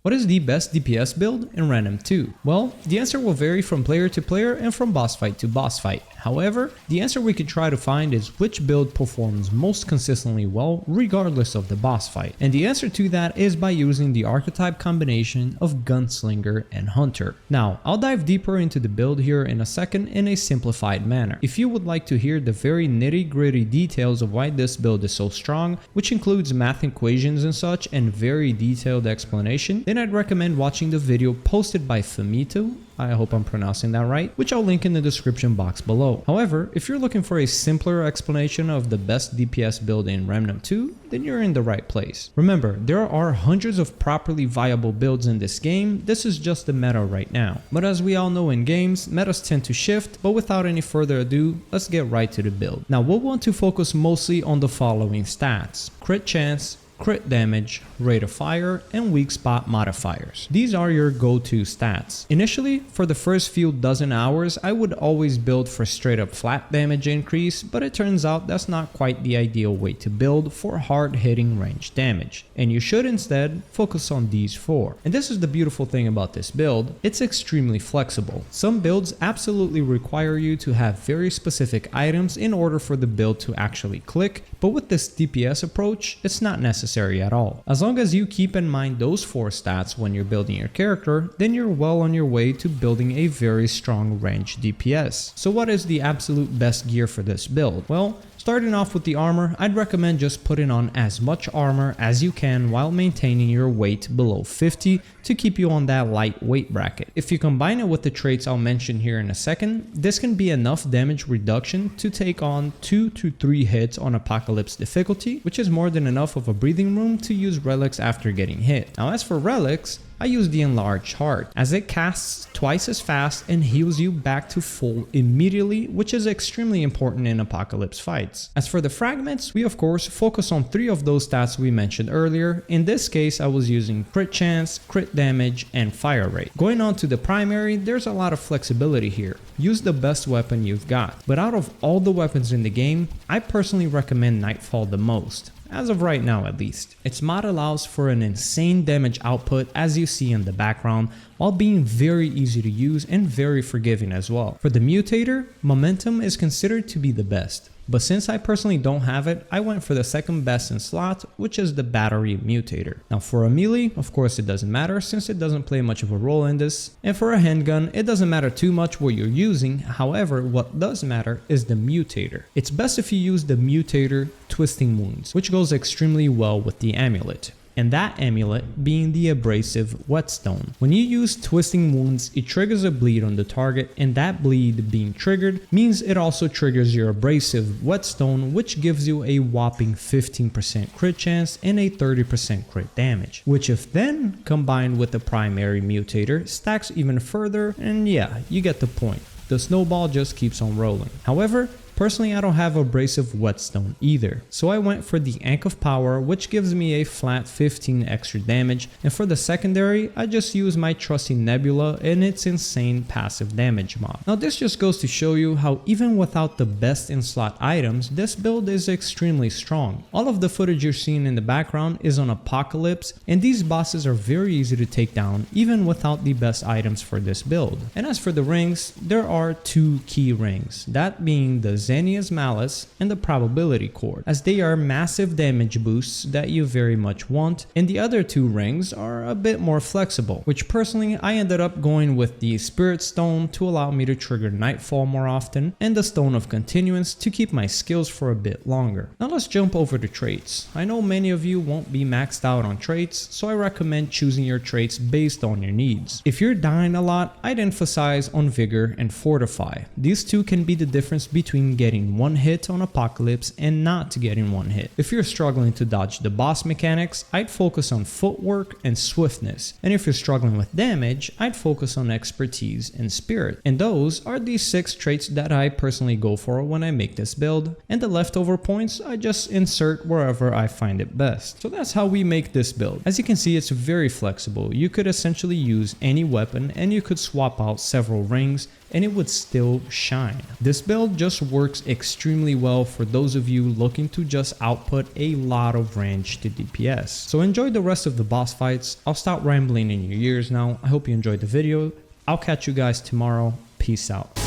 What is the best DPS build in Random 2? Well, the answer will vary from player to player and from boss fight to boss fight. However, the answer we could try to find is which build performs most consistently well regardless of the boss fight. And the answer to that is by using the archetype combination of Gunslinger and Hunter. Now, I'll dive deeper into the build here in a second in a simplified manner. If you would like to hear the very nitty-gritty details of why this build is so strong, which includes math equations and such and very detailed explanation, then I'd recommend watching the video posted by Famito, I hope I'm pronouncing that right, which I'll link in the description box below. However, if you're looking for a simpler explanation of the best DPS build in Remnant 2, then you're in the right place. Remember, there are hundreds of properly viable builds in this game, this is just the meta right now. But as we all know in games, metas tend to shift, but without any further ado, let's get right to the build. Now we'll want to focus mostly on the following stats: crit chance, crit damage, rate of fire, and weak spot modifiers. These are your go-to stats. Initially, for the first few dozen hours, I would always build for straight up flat damage increase, but it turns out that's not quite the ideal way to build for hard-hitting range damage, and you should instead focus on these four. And this is the beautiful thing about this build, it's extremely flexible. Some builds absolutely require you to have very specific items in order for the build to actually click, but with this DPS approach, it's not necessary at all. As long as you keep in mind those four stats when you're building your character, then you're well on your way to building a very strong range DPS. So what is the absolute best gear for this build? Well, starting off with the armor, I'd recommend just putting on as much armor as you can while maintaining your weight below 50 to keep you on that light weight bracket. If you combine it with the traits I'll mention here in a second, this can be enough damage reduction to take on 2 to 3 hits on Apocalypse difficulty, which is more than enough of a breathing room to use relics after getting hit. Now as for relics, I use the Enlarged Heart, as it casts twice as fast and heals you back to full immediately, which is extremely important in Apocalypse fights. As for the fragments, we of course focus on 3 of those stats we mentioned earlier. In this case, I was using crit chance, crit damage, and fire rate. Going on to the primary, there's a lot of flexibility here. Use the best weapon you've got. But out of all the weapons in the game, I personally recommend Nightfall the most. As of right now at least. Its mod allows for an insane damage output as you see in the background, while being very easy to use and very forgiving as well. For the mutator, momentum is considered to be the best. But since I personally don't have it, I went for the second best in slot, which is the battery mutator. Now for a melee, of course it doesn't matter since it doesn't play much of a role in this. And for a handgun, it doesn't matter too much what you're using, however what does matter is the mutator. It's best if you use the mutator Twisting Wounds, which goes extremely well with the amulet. And that amulet being the abrasive whetstone. When you use Twisting Wounds, it triggers a bleed on the target, and that bleed being triggered means it also triggers your abrasive whetstone, which gives you a whopping 15% crit chance and a 30% crit damage, which if then combined with the primary mutator stacks even further, and yeah, you get the point. The snowball just keeps on rolling. However, personally, I don't have abrasive whetstone either, so I went for the Ankh of Power, which gives me a flat 15 extra damage, and for the secondary, I just use my trusty Nebula and its insane passive damage mod. Now this just goes to show you how even without the best in slot items, this build is extremely strong. All of the footage you're seeing in the background is on Apocalypse, and these bosses are very easy to take down even without the best items for this build. And as for the rings, there are 2 key rings, that being the Xenia's Malice and the Probability Cord, as they are massive damage boosts that you very much want, and the other 2 rings are a bit more flexible, which personally I ended up going with the Spirit Stone to allow me to trigger Nightfall more often, and the Stone of Continuance to keep my skills for a bit longer. Now let's jump over to traits. I know many of you won't be maxed out on traits, so I recommend choosing your traits based on your needs. If you're dying a lot, I'd emphasize on Vigor and Fortify. These 2 can be the difference between getting 1 hit on Apocalypse and not getting 1 hit. If you're struggling to dodge the boss mechanics, I'd focus on footwork and swiftness, and if you're struggling with damage, I'd focus on expertise and spirit. And those are the 6 traits that I personally go for when I make this build, and the leftover points I just insert wherever I find it best. So that's how we make this build. As you can see, it's very flexible. You could essentially use any weapon and you could swap out several rings and it would still shine. This build just works extremely well for those of you looking to just output a lot of range to DPS. So enjoy the rest of the boss fights. I'll stop rambling in your ears now. I hope you enjoyed the video. I'll catch you guys tomorrow. Peace out.